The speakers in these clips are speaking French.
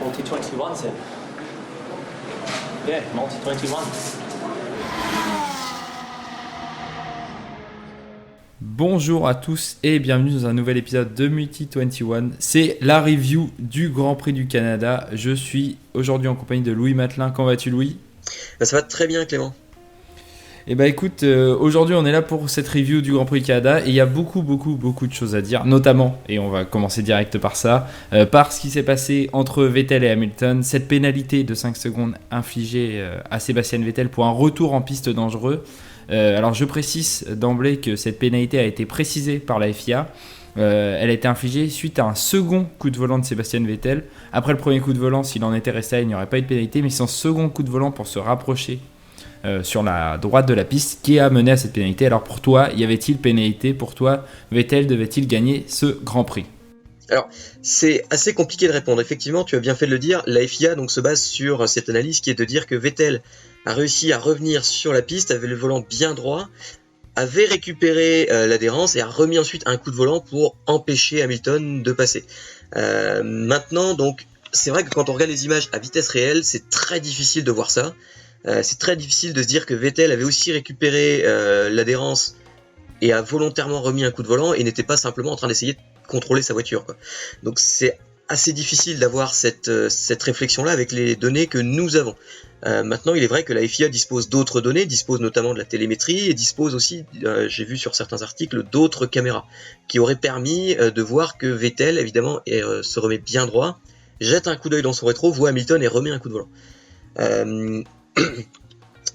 Multi-21, c'est... Yeah, Multi-21. Bonjour à tous et bienvenue dans un nouvel épisode de Multi-21. C'est la review du Grand Prix du Canada. Je suis aujourd'hui en compagnie de Louis Matelin. Comment vas-tu, Louis ? Ça va très bien, Clément. Eh ben écoute, aujourd'hui on est là pour cette review du Grand Prix du Canada et il y a beaucoup de choses à dire, notamment, et on va commencer direct par ça, par ce qui s'est passé entre Vettel et Hamilton, cette pénalité de 5 secondes infligée à Sébastien Vettel pour un retour en piste dangereux. Alors je précise d'emblée que cette pénalité a été précisée par la FIA. Elle a été infligée suite à un second coup de volant de Sébastien Vettel. Après le premier coup de volant, s'il en était resté là, il n'y aurait pas eu de pénalité, mais c'est un second coup de volant pour se rapprocher sur la droite de la piste qui a mené à cette pénalité. Alors pour toi, y avait-il pénalité ? Pour toi, Vettel devait-il gagner ce Grand Prix ? Alors, c'est assez compliqué de répondre. Effectivement, tu as bien fait de le dire. La FIA donc, se base sur cette analyse qui est de dire que Vettel a réussi à revenir sur la piste, avait le volant bien droit, avait récupéré l'adhérence et a remis ensuite un coup de volant pour empêcher Hamilton de passer. Maintenant, donc, c'est vrai que quand on regarde les images à vitesse réelle, c'est très difficile de voir ça. C'est très difficile de se dire que Vettel avait aussi récupéré l'adhérence et a volontairement remis un coup de volant et n'était pas simplement en train d'essayer de contrôler sa voiture, quoi. Donc c'est assez difficile d'avoir cette réflexion-là avec les données que nous avons. Maintenant, il est vrai que la FIA dispose d'autres données, dispose notamment de la télémétrie et dispose aussi, j'ai vu sur certains articles, d'autres caméras qui auraient permis de voir que Vettel, évidemment, se remet bien droit, jette un coup d'œil dans son rétro, voit Hamilton et remet un coup de volant.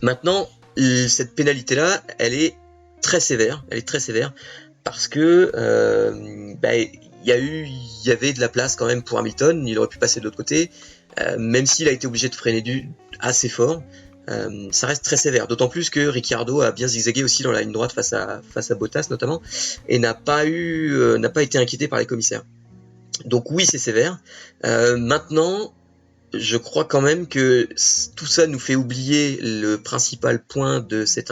Maintenant, cette pénalité-là, elle est très sévère parce que il y avait de la place quand même pour Hamilton, il aurait pu passer de l'autre côté, même s'il a été obligé de freiner assez fort. Ça reste très sévère, d'autant plus que Ricciardo a bien zigzagué aussi dans la ligne droite face à Bottas notamment, et n'a pas été inquiété par les commissaires. Donc oui, c'est sévère. Maintenant, je crois quand même que tout ça nous fait oublier le principal point de cette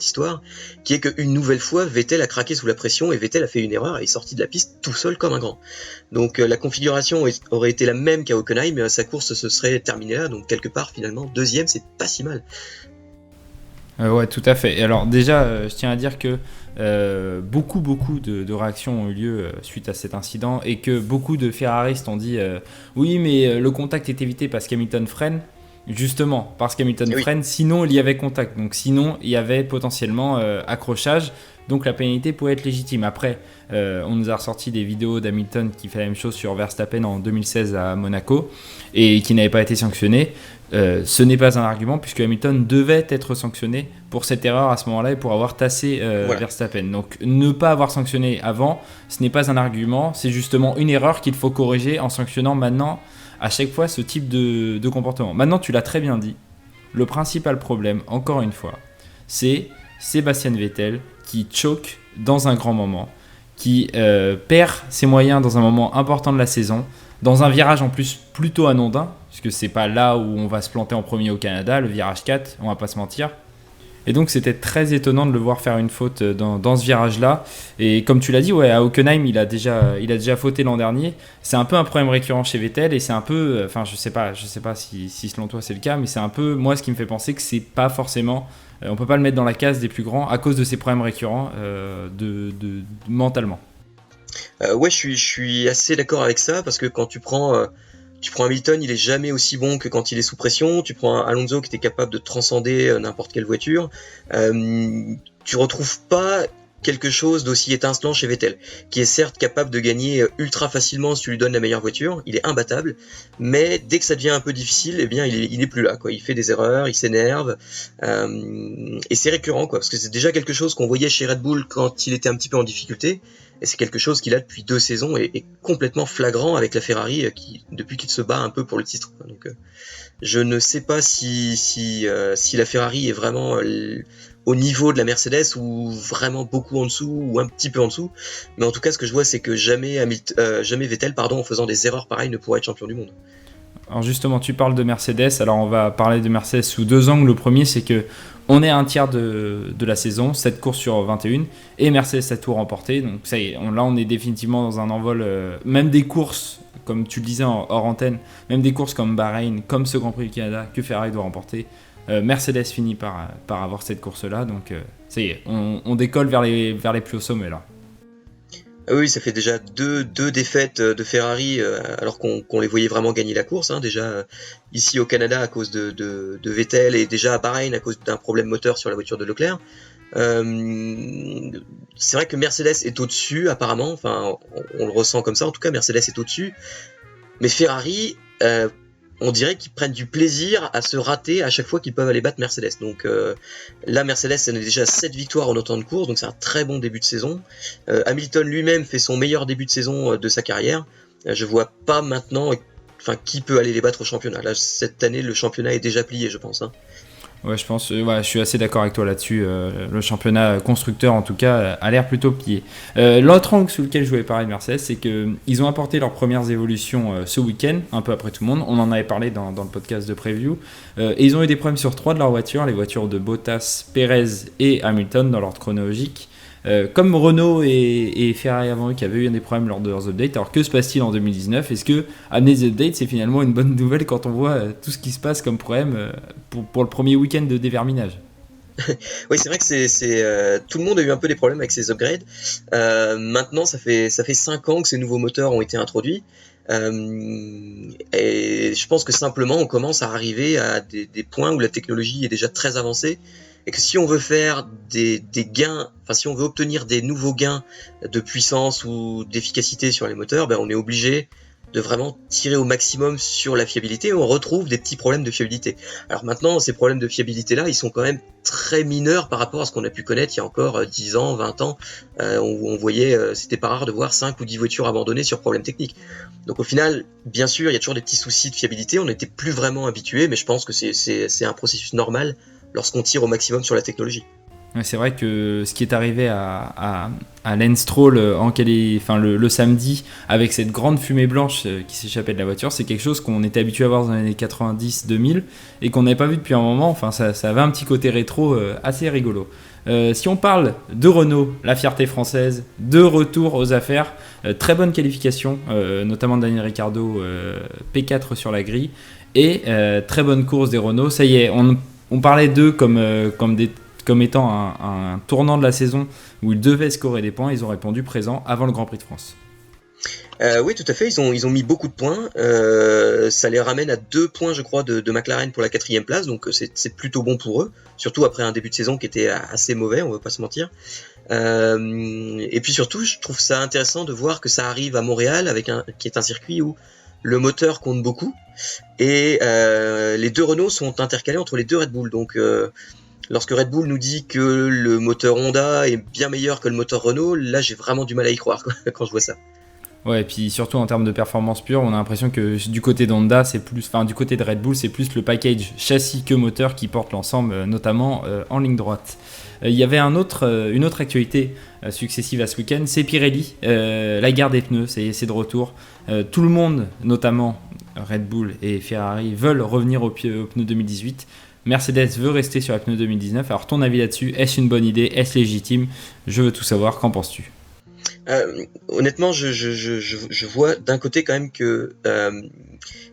histoire, qui est qu'une nouvelle fois, Vettel a craqué sous la pression et Vettel a fait une erreur et est sorti de la piste tout seul comme un grand. Donc la configuration aurait été la même qu'à Hockenheim, mais sa course se serait terminée là, donc quelque part finalement, deuxième, c'est pas si mal. Ouais, tout à fait. Et alors déjà, je tiens à dire que beaucoup de réactions ont eu lieu suite à cet incident et que beaucoup de Ferraristes ont dit oui, mais le contact est évité parce qu'Hamilton freine. Justement, parce qu'Hamilton freine, sinon il y avait contact. Donc sinon, il y avait potentiellement accrochage. Donc la pénalité pouvait être légitime. Après, on nous a ressorti des vidéos d'Hamilton qui fait la même chose sur Verstappen en 2016 à Monaco et qui n'avait pas été sanctionné. Ce n'est pas un argument puisque Hamilton devait être sanctionné pour cette erreur à ce moment-là et pour avoir tassé Verstappen. Donc ne pas avoir sanctionné avant, ce n'est pas un argument, c'est justement une erreur qu'il faut corriger en sanctionnant maintenant à chaque fois ce type de comportement. Maintenant, tu l'as très bien dit, le principal problème, encore une fois, c'est Sébastien Vettel qui choque dans un grand moment, qui perd ses moyens dans un moment important de la saison, dans un virage en plus plutôt anodin, puisque c'est pas là où on va se planter en premier au Canada, le virage 4, on va pas se mentir. Et donc c'était très étonnant de le voir faire une faute dans ce virage-là. Et comme tu l'as dit, à Hockenheim, il a déjà fauté l'an dernier. C'est un peu un problème récurrent chez Vettel et c'est un peu, enfin je sais pas si selon toi c'est le cas, mais c'est un peu moi ce qui me fait penser que c'est pas forcément, on peut pas le mettre dans la case des plus grands à cause de ces problèmes récurrents mentalement. Ouais, je suis assez d'accord avec ça parce que quand tu prends Hamilton, il est jamais aussi bon que quand il est sous pression. Tu prends un Alonso qui était capable de transcender n'importe quelle voiture. Tu retrouves pas quelque chose d'aussi étincelant chez Vettel, qui est certes capable de gagner ultra facilement si tu lui donnes la meilleure voiture. Il est imbattable, mais dès que ça devient un peu difficile, eh bien il est plus là, quoi. Il fait des erreurs, il s'énerve, et c'est récurrent, quoi, parce que c'est déjà quelque chose qu'on voyait chez Red Bull quand il était un petit peu en difficulté. Et c'est quelque chose qu'il a depuis 2 saisons et est complètement flagrant avec la Ferrari depuis qu'il se bat un peu pour le titre. Donc, je ne sais pas si la Ferrari est vraiment au niveau de la Mercedes ou vraiment beaucoup en dessous ou un petit peu en dessous. Mais en tout cas, ce que je vois, c'est que jamais Vettel, en faisant des erreurs pareilles, ne pourra être champion du monde. Alors justement, tu parles de Mercedes, alors on va parler de Mercedes sous deux angles. Le premier, c'est que on est à un tiers de la saison, 7 courses sur 21, et Mercedes a tout remporté. Donc ça y est, là on est définitivement dans un envol, même des courses, comme tu le disais hors antenne, même des courses comme Bahreïn, comme ce Grand Prix du Canada que Ferrari doit remporter. Mercedes finit par avoir cette course-là, donc ça y est, on décolle vers les plus hauts sommets là. Ah oui, ça fait déjà deux défaites de Ferrari alors qu'on les voyait vraiment gagner la course. Hein. Déjà ici au Canada à cause de Vettel et déjà à Bahreïn à cause d'un problème moteur sur la voiture de Leclerc. C'est vrai que Mercedes est au-dessus apparemment, enfin on le ressent comme ça, en tout cas Mercedes est au-dessus. Mais Ferrari, on dirait qu'ils prennent du plaisir à se rater à chaque fois qu'ils peuvent aller battre Mercedes. Donc là, Mercedes, elle a déjà 7 victoires en autant de courses, donc c'est un très bon début de saison. Hamilton lui-même fait son meilleur début de saison de sa carrière. Je vois pas maintenant qui peut aller les battre au championnat. Là, cette année, le championnat est déjà plié, je pense. Hein. Ouais, je pense, je suis assez d'accord avec toi là-dessus. Le championnat constructeur, en tout cas, a l'air plutôt plié. L'autre angle sur lequel je voulais parler de Mercedes, c'est qu'ils ont apporté leurs premières évolutions ce week-end, un peu après tout le monde. On en avait parlé dans le podcast de preview. Et ils ont eu des problèmes sur 3 de leurs voitures, les voitures de Bottas, Perez et Hamilton dans l'ordre chronologique. Comme Renault et Ferrari avant eux qui avaient eu des problèmes lors de leurs updates. Alors que se passe-t-il en 2019 ? Est-ce que amener des updates c'est finalement une bonne nouvelle quand on voit tout ce qui se passe comme problème pour le premier week-end de déverminage ? Oui, c'est vrai que tout le monde a eu un peu des problèmes avec ces upgrades. Maintenant, ça fait 5 ans que ces nouveaux moteurs ont été introduits. Et je pense que simplement on commence à arriver à des points où la technologie est déjà très avancée et que si on veut faire des gains, enfin si on veut obtenir des nouveaux gains de puissance ou d'efficacité sur les moteurs, on est obligé de vraiment tirer au maximum sur la fiabilité et on retrouve des petits problèmes de fiabilité. Alors maintenant, ces problèmes de fiabilité là, ils sont quand même très mineurs par rapport à ce qu'on a pu connaître il y a encore 10 ans, 20 ans, où on voyait, c'était pas rare de voir 5 ou 10 voitures abandonnées sur problèmes techniques. Donc au final, bien sûr, il y a toujours des petits soucis de fiabilité, on n'était plus vraiment habitué, mais je pense que c'est un processus normal lorsqu'on tire au maximum sur la technologie. Ouais, c'est vrai que ce qui est arrivé à Lance Stroll le samedi avec cette grande fumée blanche qui s'échappait de la voiture, c'est quelque chose qu'on était habitué à voir dans les années 90-2000 et qu'on n'avait pas vu depuis un moment. Enfin, ça avait un petit côté rétro assez rigolo. Si on parle de Renault, la fierté française, de retour aux affaires, très bonne qualification, notamment de Daniel Ricciardo, P4 sur la grille, et très bonne course des Renault. Ça y est, on parlait d'eux comme étant un tournant de la saison où ils devaient scorer des points. Ils ont répondu présent avant le Grand Prix de France. Oui, tout à fait, ils ont mis beaucoup de points. Ça les ramène à 2 points, je crois, de McLaren pour la 4e place, donc c'est plutôt bon pour eux, surtout après un début de saison qui était assez mauvais, on va pas se mentir. Et puis surtout, je trouve ça intéressant de voir que ça arrive à Montréal, qui est un circuit où le moteur compte beaucoup, et les 2 Renault sont intercalés entre les 2 Red Bull, donc lorsque Red Bull nous dit que le moteur Honda est bien meilleur que le moteur Renault, là j'ai vraiment du mal à y croire quand je vois ça. Ouais, et puis surtout en termes de performance pure, on a l'impression que du côté d'Honda, du côté de Red Bull, c'est plus le package châssis que moteur qui porte l'ensemble, notamment en ligne droite. Il y avait une autre actualité successive à ce week-end, c'est Pirelli, la guerre des pneus, c'est de retour. Tout le monde, notamment Red Bull et Ferrari, veulent revenir aux pneus 2018. Mercedes veut rester sur la pneu 2019. Alors ton avis là-dessus, est-ce une bonne idée ? Est-ce légitime ? Je veux tout savoir, qu'en penses-tu ? Honnêtement, je vois d'un côté quand même que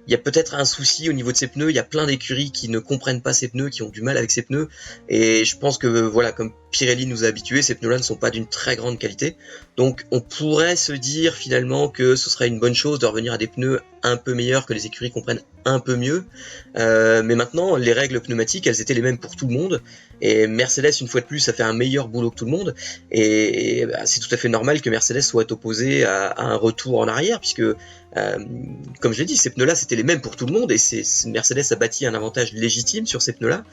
il y a peut-être un souci au niveau de ces pneus. Il y a plein d'écuries qui ne comprennent pas ces pneus, qui ont du mal avec ces pneus. Et je pense que voilà, comme Pirelli nous a habitués, ces pneus-là ne sont pas d'une très grande qualité. Donc on pourrait se dire finalement que ce serait une bonne chose de revenir à des pneus un peu meilleurs, que les écuries comprennent un peu mieux. Mais maintenant, les règles pneumatiques, elles étaient les mêmes pour tout le monde. Et Mercedes, une fois de plus, a fait un meilleur boulot que tout le monde. Et c'est tout à fait normal que Mercedes soit opposé à un retour en arrière, puisque comme je l'ai dit, ces pneus-là c'était les mêmes pour tout le monde et Mercedes a bâti un avantage légitime sur ces pneus-là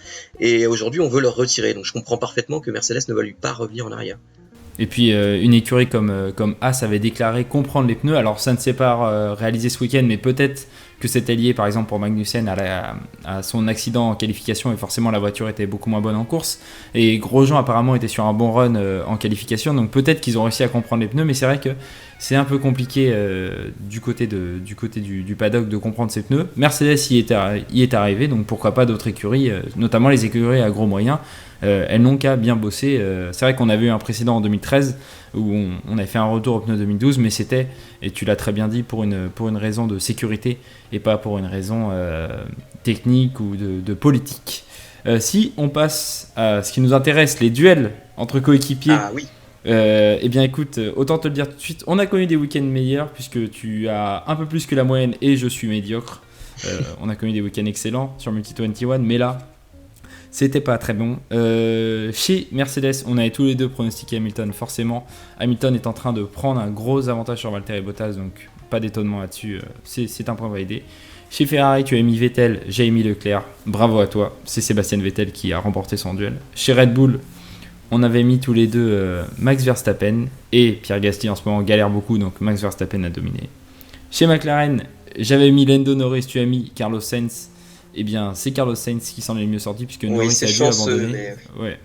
et aujourd'hui on veut leur retirer, donc je comprends parfaitement que Mercedes ne va lui pas revenir en arrière. Et puis une écurie comme Haas avait déclaré comprendre les pneus, alors ça ne s'est pas réalisé ce week-end, mais peut-être que c'était lié par exemple pour Magnussen à son accident en qualification et forcément la voiture était beaucoup moins bonne en course. Et Grosjean apparemment était sur un bon run en qualification, donc peut-être qu'ils ont réussi à comprendre les pneus, mais c'est vrai que c'est un peu compliqué du côté du paddock de comprendre ces pneus. Mercedes y est arrivé, donc pourquoi pas d'autres écuries, notamment les écuries à gros moyens. Elles n'ont qu'à bien bosser. C'est vrai qu'on avait eu un précédent en 2013 où on avait fait un retour aux pneus 2012, mais c'était, et tu l'as très bien dit, pour une raison de sécurité et pas pour une raison technique ou de politique. Si on passe à ce qui nous intéresse, les duels entre coéquipiers. Ah oui. Eh bien écoute, autant te le dire tout de suite, on a connu des week-ends meilleurs puisque tu as un peu plus que la moyenne et je suis médiocre. On a connu des week-ends excellents sur Multi21, mais là, c'était pas très bon. Chez Mercedes, on avait tous les deux pronostiqué Hamilton, forcément. Hamilton est en train de prendre un gros avantage sur Valtteri Bottas, donc pas d'étonnement là-dessus, c'est un point validé. Chez Ferrari, tu as mis Vettel, j'ai mis Leclerc, bravo à toi, c'est Sébastien Vettel qui a remporté son duel. Chez Red Bull, on avait mis tous les deux Max Verstappen et Pierre Gasly en ce moment galère beaucoup, donc Max Verstappen a dominé. Chez McLaren, j'avais mis Lando Norris, tu as mis Carlos Sainz. Eh bien, c'est Carlos Sainz qui s'en est le mieux sorti puisque Norris a dû abandonner. Mais... Ouais.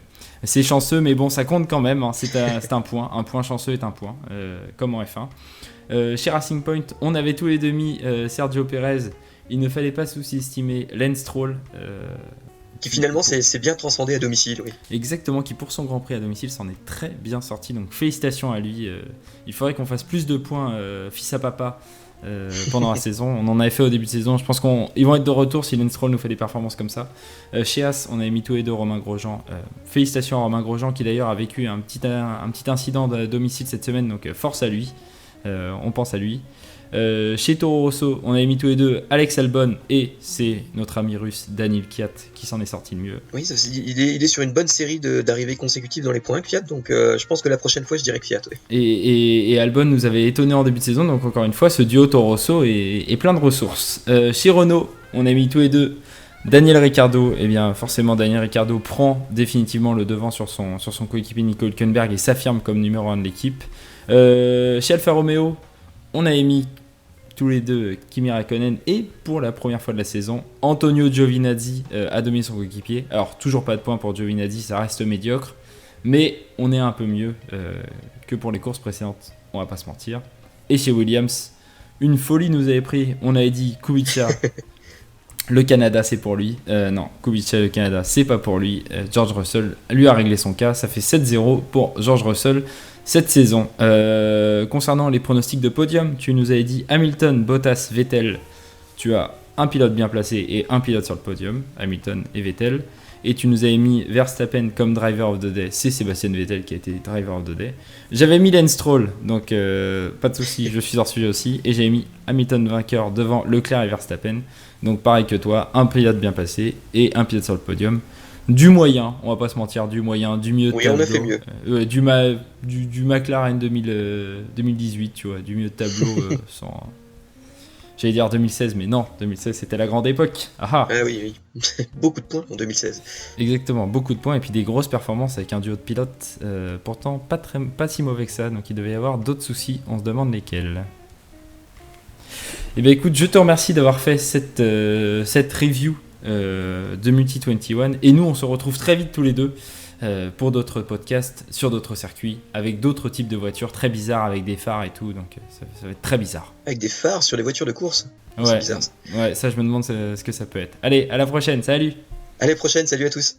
C'est chanceux, mais bon, ça compte quand même. Hein. C'est un point. Un point chanceux est un point, comme en F1. Chez Racing Point, on avait tous les deux mis Sergio Perez. Il ne fallait pas sous-estimer Lance Stroll. Qui finalement s'est bien transcendé à domicile, oui. Exactement, qui pour son Grand Prix à domicile s'en est très bien sorti. Donc félicitations à lui. Il faudrait qu'on fasse plus de points fils à papa pendant la saison. On en avait fait au début de saison. Je pense qu'ils vont être de retour si Lance Stroll nous fait des performances comme ça. Chez As, on avait mis tous les deux Romain Grosjean. Félicitations à Romain Grosjean qui d'ailleurs a vécu un petit incident à domicile cette semaine. Donc force à lui. On pense à lui. Chez Toro Rosso, on avait mis tous les deux Alex Albon et c'est notre ami russe Daniil Kvyat qui s'en est sorti le mieux. Oui, il est sur une bonne série d'arrivées consécutives dans les points Kvyat, donc je pense que la prochaine fois je dirais Kvyat. Oui. Et Albon nous avait étonné en début de saison, donc encore une fois ce duo Toro Rosso est plein de ressources. Chez Renault, on a mis tous les deux Daniel Ricciardo. Et bien forcément Daniel Ricciardo prend définitivement le devant sur son coéquipier Nico Hülkenberg et s'affirme comme numéro 1 de l'équipe. Chez Alfa Romeo, on avait mis tous les deux Kimi Räikkönen et pour la première fois de la saison Antonio Giovinazzi a dominé son coéquipier. Alors toujours pas de points pour Giovinazzi, ça reste médiocre, mais on est un peu mieux que pour les courses précédentes, on va pas se mentir. Et chez Williams, une folie nous avait pris, on avait dit Kubica le Canada c'est pour lui, non, Kubica le Canada c'est pas pour lui. George Russell lui a réglé son cas, ça fait 7-0 pour George Russell cette saison. Concernant les pronostics de podium, tu nous avais dit Hamilton, Bottas, Vettel. Tu as un pilote bien placé et un pilote sur le podium, Hamilton et Vettel. Et tu nous avais mis Verstappen comme driver of the day. C'est Sébastien Vettel qui a été driver of the day. J'avais mis Lance Stroll, donc pas de souci, je suis hors sujet aussi. Et j'avais mis Hamilton vainqueur devant Leclerc et Verstappen. Donc pareil que toi, un pilote bien placé et un pilote sur le podium. Du moyen, on va pas se mentir, du moyen, du mieux de oui, tableau. On a fait mieux. Du McLaren 2018, tu vois, du mieux de tableau sans... J'allais dire 2016, mais non, 2016 c'était la grande époque. Ah oui. Beaucoup de points en 2016. Exactement, beaucoup de points et puis des grosses performances avec un duo de pilotes. Pourtant, pas si mauvais que ça, donc il devait y avoir d'autres soucis, on se demande lesquels. Eh bien écoute, je te remercie d'avoir fait cette review de Multi21 et nous on se retrouve très vite tous les deux pour d'autres podcasts sur d'autres circuits avec d'autres types de voitures très bizarres avec des phares et tout, donc ça va être très bizarre. Avec des phares sur les voitures de course. Ouais, c'est bizarre ça. Ouais, ça je me demande ce que ça peut être. Allez, à la prochaine, salut. À la prochaine, salut à tous.